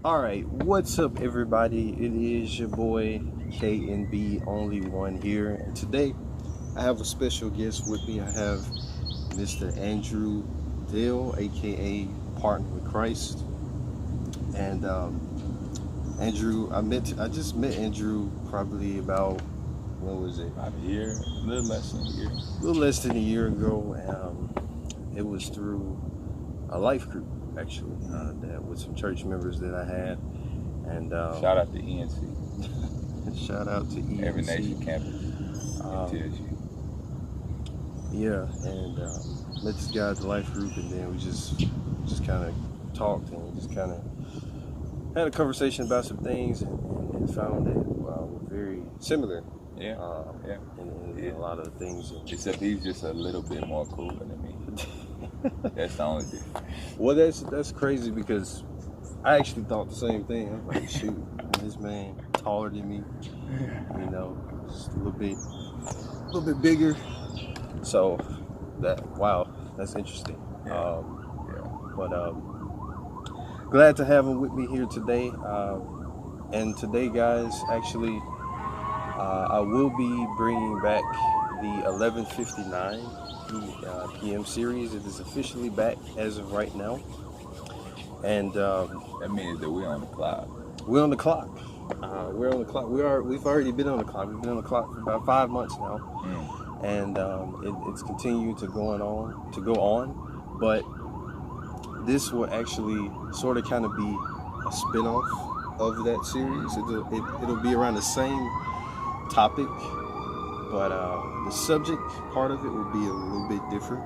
All right, what's up, everybody? It is your boy KNB, only one here, and today I have a special guest with me. I have Mr. Andrew Dill, aka Partner with Christ, and Andrew. I just met Andrew probably about when was it? About a year, a little less than a year. A little less than a year ago. It was through a life group actually, that with some church members that I had, and Shout out to ENC, shout out to ENC. Every Nation Campus, TSU. Yeah, and met this guy at the life group, and then we just kind of talked and just kind of had a conversation about some things, and found that we're very similar. Yeah, yeah. In a lot of things. Except he's just a little bit more cooler than me. That's the only difference. Well, that's crazy because I actually thought the same thing. I was like, shoot, this man taller than me, just a little bit bigger. So that's interesting. Yeah. But glad to have him with me here today. And today, guys, actually, I will be bringing back the 11:59 p.m. series. It is officially back as of right now, and That means that we're on the clock. we're on the clock. We're on the clock. We've already been on the clock. We've been on the clock for about 5 months now. And it's continued to go on, but this will actually sort of kind of be a spin-off of that series. It'll be around the same topic, but the subject part of it will be a little bit different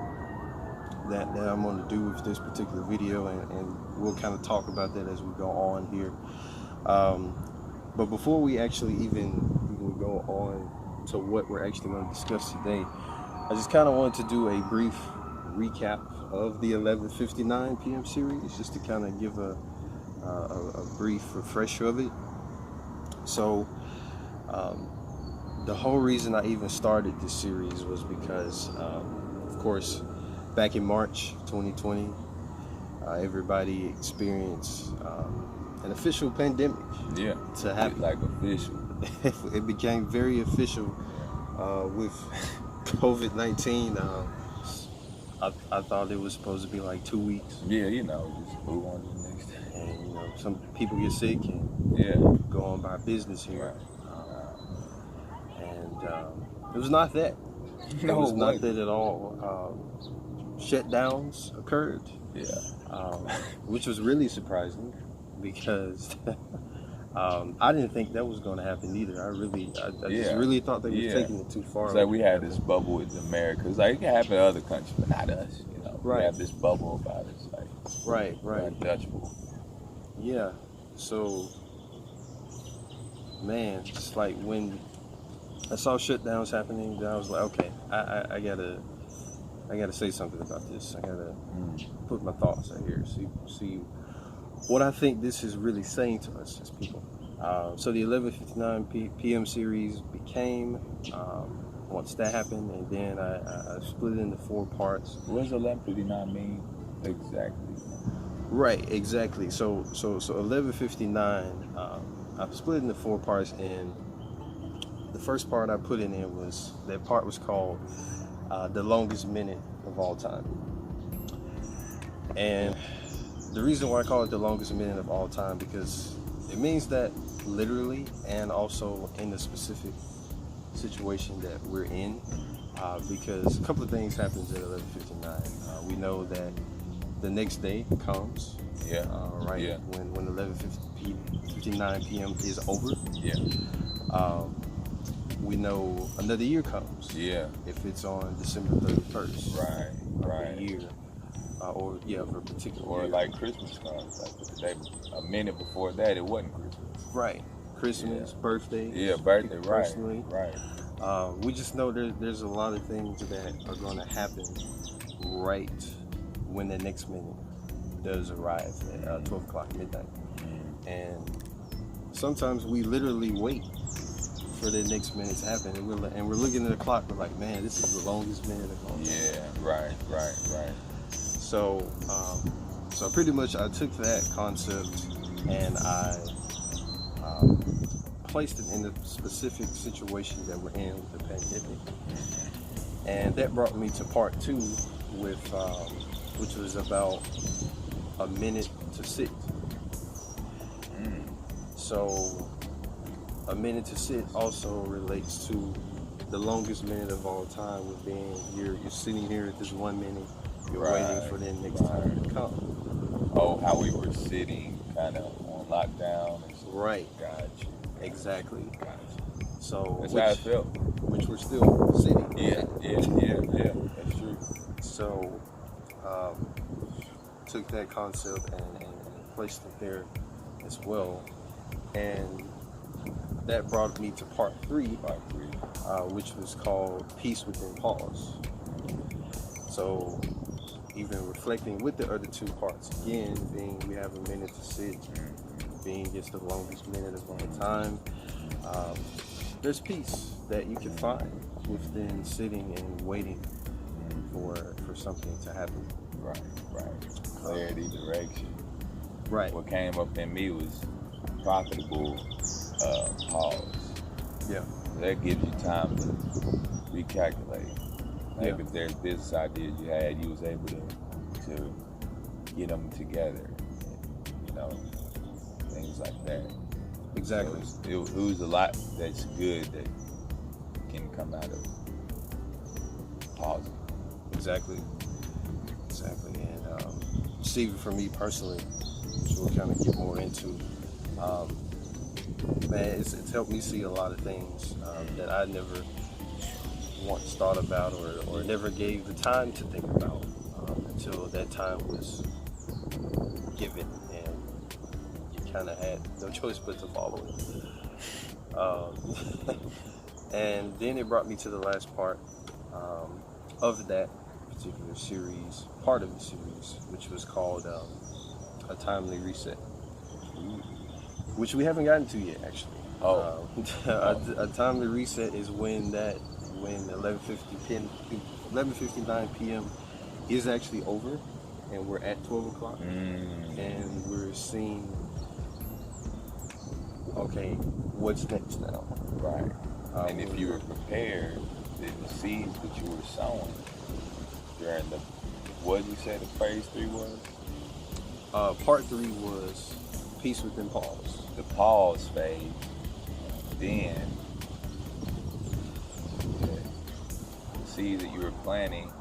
that I'm going to do with this particular video, and we'll kind of talk about that as we go on here. But before we actually even go on to what we're actually going to discuss today, I just kind of wanted to do a brief recap of the 11:59 p.m. series, just to kind of give a brief refresher of it. So the whole reason I even started this series was because, of course, back in March 2020, everybody experienced an official pandemic. Yeah. To happen. Like official. It became very official with COVID-19. I thought it was supposed to be like 2 weeks. Yeah, just move on to the next day. And some people get sick and go on by business here. And it was not that. It was not that at all. Shutdowns occurred. Yeah. Which was really surprising because I didn't think that was going to happen either. I just really thought they were taking it too far. It's like we had this bubble with America. It's like it can happen in other countries, but not us. Right. We have this bubble about it. It's like right. untouchable. Yeah. So, man, it's like when I saw shutdowns happening, then I was like, okay, I gotta say something about this. I gotta put my thoughts out here. See what I think this is really saying to us as people. So the 11:59 p.m. series became, once that happened, and then I split it into 4 parts. What does 11:59 mean exactly? Right, exactly. So 11:59, I split it into 4 parts, and the first part I put in there was called the longest minute of all time. And the reason why I call it the longest minute of all time, because it means that literally and also in the specific situation that we're in, because a couple of things happens at 11:59. We know that the next day comes. Yeah. Right. Yeah. When 11:59 p.m. is over. Yeah. We know another year comes. Yeah. If it's on December 31st. Right. The year. For a particular or year. like Christmas comes, like the day, a minute before that, it wasn't Christmas. Right. Christmas, birthday. Yeah, birthday, right. Personally. Right. We just know there's a lot of things that are going to happen right when the next minute does arrive at 12 o'clock midnight. And sometimes we literally wait for the next minute to happen, and we're looking at the clock, we're like, man, this is the longest minute of all time. Yeah, right. So pretty much I took that concept and I placed it in the specific situation that we're in with the pandemic. And that brought me to part 2 with, which was about a minute to sit. So a minute to sit also relates to the longest minute of all time, with being you're sitting here at this 1 minute, you're waiting for the next time to come. Oh, how we were sitting kind of on lockdown. And Right. Got you. Exactly. Got you. So That's how it felt. Which we're still sitting. Yeah. That's true. So took that concept and placed it there as well, and that brought me to part 3, which was called Peace Within Pause. So even reflecting with the other 2 parts again, being we have a minute to sit, being it's the longest minute of all time, there's peace that you can find within sitting and waiting for something to happen. Right. Clarity, direction. Right. What came up in me was profitable pause. Yeah. That gives you time to recalculate. Maybe if there's business ideas you had, you was able to get them together. You know, things like that. Exactly. So it was a lot that's good that can come out of pausing. Exactly. And Stephen, for me personally, which we'll kind of get more into, man, it's helped me see a lot of things that I never once thought about or never gave the time to think about until that time was given, and you kind of had no choice but to follow it. And then it brought me to the last part of that particular series, part of the series, which was called A Timely Reset, which we haven't gotten to yet, actually. A timely reset is when 11:59 p.m. is actually over, and we're at 12 o'clock, and we're seeing, okay, what's next now? Right. And if you were prepared, the seeds that you were sowing during the, what did you say the phase 3 was? Part 3 was Peace Within Pause. The pause phase. Then the seeds that you were planting,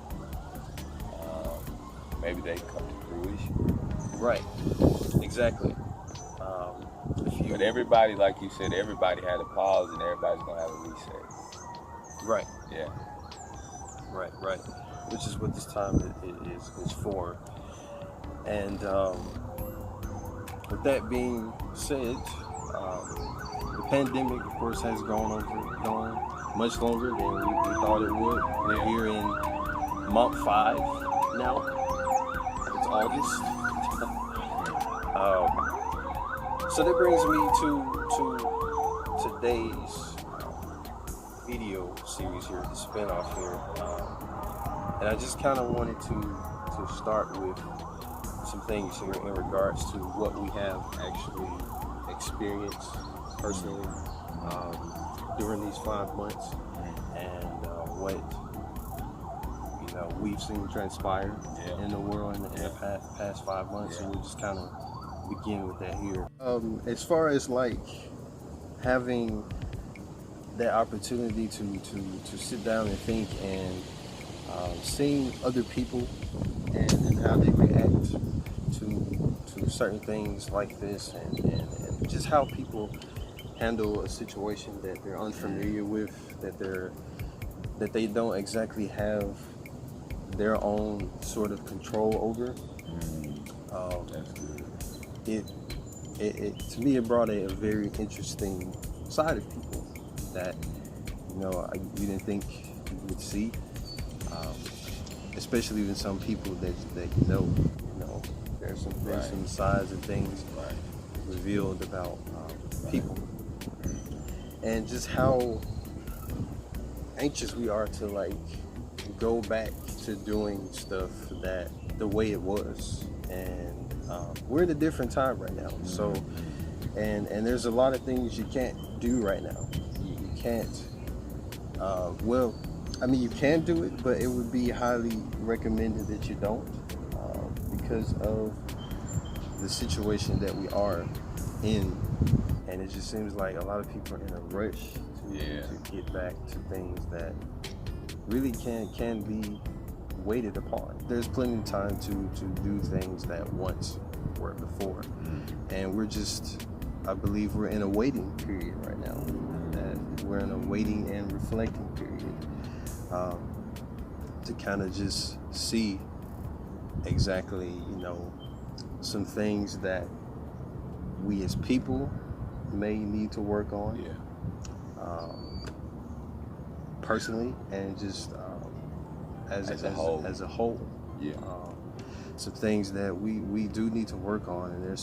maybe they come to fruition. Right. Exactly. But everybody, like you said, everybody had a pause, and everybody's gonna have a reset. Right. Yeah. Right. Which is what this time is for. And with that being said, the pandemic, of course, has gone much longer than we thought it would. We're here in month 5 now. It's August. So that brings me to today's video series here, the spinoff here. And I just kind of wanted to start with some things here in regards to what we have actually experienced personally during these 5 months, and what we've seen transpire in the world in the past 5 months. And we'll just kind of begin with that here. As far as like having that opportunity to sit down and think, and seeing other people and how they react to certain things like this, and just how people handle a situation that they're unfamiliar with, that they don't exactly have their own sort of control over. It to me, it brought a very interesting side of people that you didn't think you would see, especially even some people that there's some sides and things revealed about people, and just how anxious we are to go back to doing stuff that the way it was, and we're in a different time right now. So, and there's a lot of things you can't do right now. You can't. Well, I mean, you can do it, but it would be highly recommended that you don't, because of the situation that we are in, and it just seems like a lot of people are in a rush to get back to things that really can be waited upon. There's plenty of time to do things that once were before, and I believe we're in a waiting period right now. That we're in a waiting and reflecting period, to kind of just see exactly, some things that we as people may need to work on, personally, and just as a whole. Some things that we do need to work on, and there's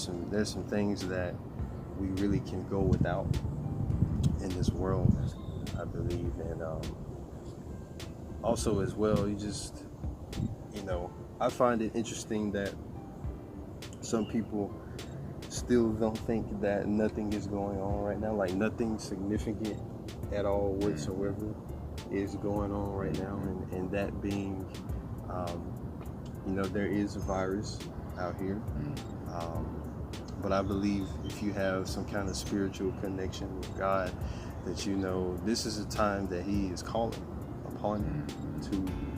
some things that we really can go without in this world, I believe. And also as well, I find it interesting that some people still don't think that nothing is going on right now, like nothing significant at all whatsoever is going on right now, and that being, there is a virus out here, but I believe if you have some kind of spiritual connection with God, that this is a time that He is calling upon you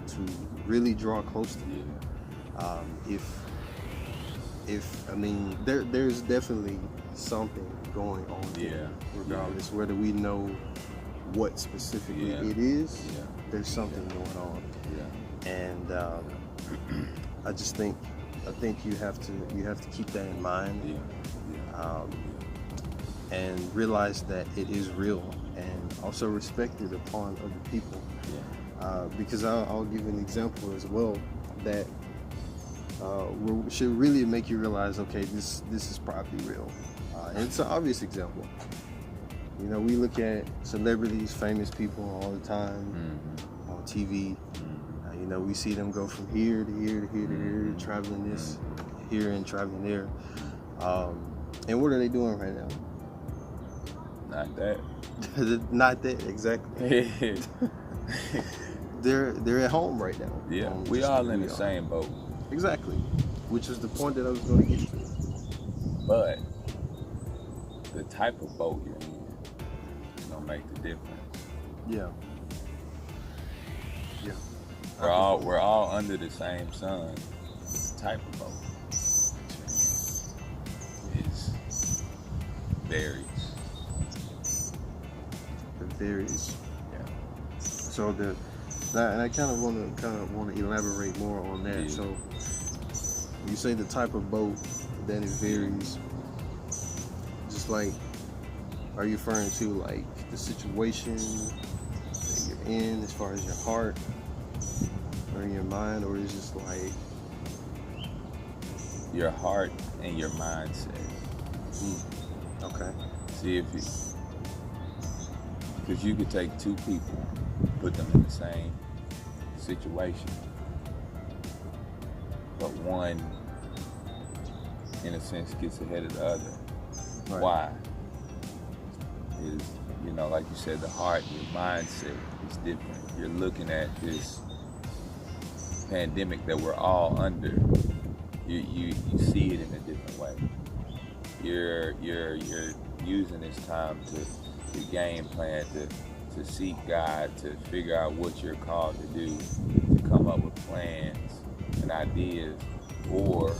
to really draw close to you. There's definitely something going on here, regardless whether we know what specifically it is. There's something going on, and I think you have to keep that in mind, and realize that it is real, and also respect it upon other people. Because I'll give an example as well that should really make you realize, okay, this is probably real. And it's an obvious example. We look at celebrities, famous people all the time on TV. We see them go from here to here to here to here, traveling this here and traveling there. And what are they doing right now? Not that. Not that, exactly. They're at home right now. Yeah, we all in the same boat. Exactly, which is the point that I was going to get to. But the type of boat you're in is gonna make the difference. Yeah. We're all under the same sun. The type of boat varies. It varies. Yeah. So and I kind of want to elaborate more on that. So you say the type of boat that it varies. Just like, are you referring to like the situation that you're in as far as your heart or your mind, or is it just like your heart and your mindset? Okay. See because you could take two people, put them in the same situation, but one, in a sense, gets ahead of the other. Right. Why? Is, like you said, the heart, your mindset is different. You're looking at this pandemic that we're all under. You see it in a different way. You're using this time to game plan, to seek God, to figure out what you're called to do, to come up with plans and ideas, or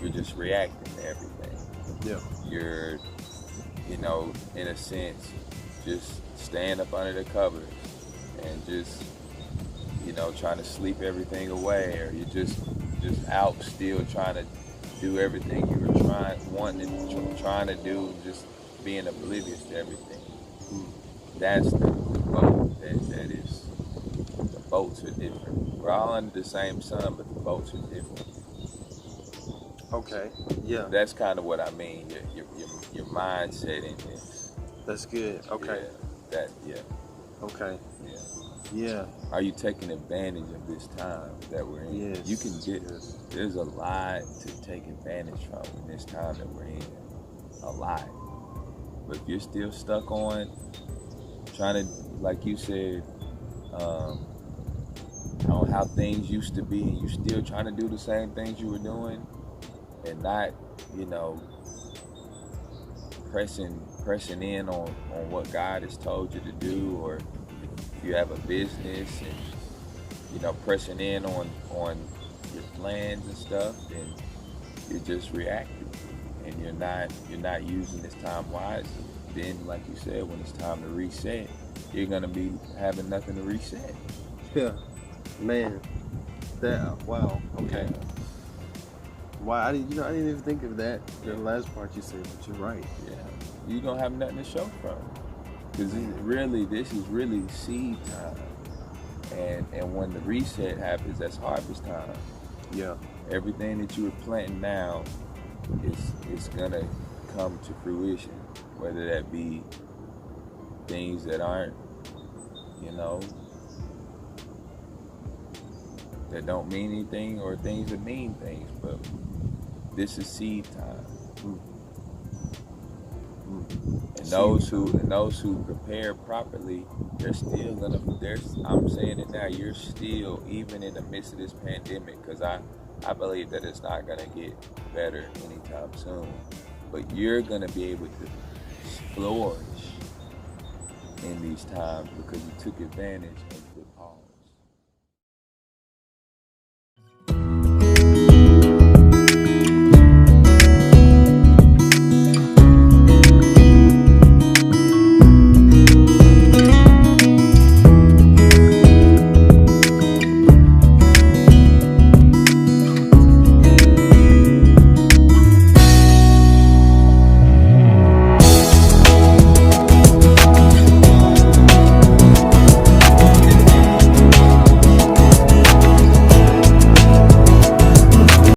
you're just reacting to everything. Yeah. You're, in a sense, just staying up under the covers and just, trying to sleep everything away, or you're just out still trying to do everything you were trying to do, just being oblivious to everything. That's the boat that is. The boats are different. We're all under the same sun, but the boats are different. Okay. Yeah. That's kind of what I mean. Your mindset in this. That's good. Okay. Yeah. Okay. Yeah. Yeah. Are you taking advantage of this time that we're in? Yes. You can get, there's a lot to take advantage from in this time that we're in. A lot. But if you're still stuck on trying to, like you said, on how things used to be, and you still trying to do the same things you were doing, and not, you know, pressing in on what God has told you to do, or if you have a business and, you know, pressing in on your plans and stuff, then you're just reacting, and you're not using this time wisely. Then, like you said, when it's time to reset, you're gonna be having nothing to reset. Yeah. Man. That, wow. Okay. Wow, I didn't even think of that. The last part you said, but you're right. Yeah. You're gonna have nothing to show from. Because this is really seed time. And when the reset happens, that's harvest time. Yeah. Everything that you were planting now is gonna come to fruition. Whether that be things that aren't, you know, that don't mean anything, or things that mean things, but this is seed time. And those who prepare properly, I'm saying it now, you're still, even in the midst of this pandemic, because I believe that it's not gonna get better anytime soon, but you're gonna be able to flourish in these times because you took advantage of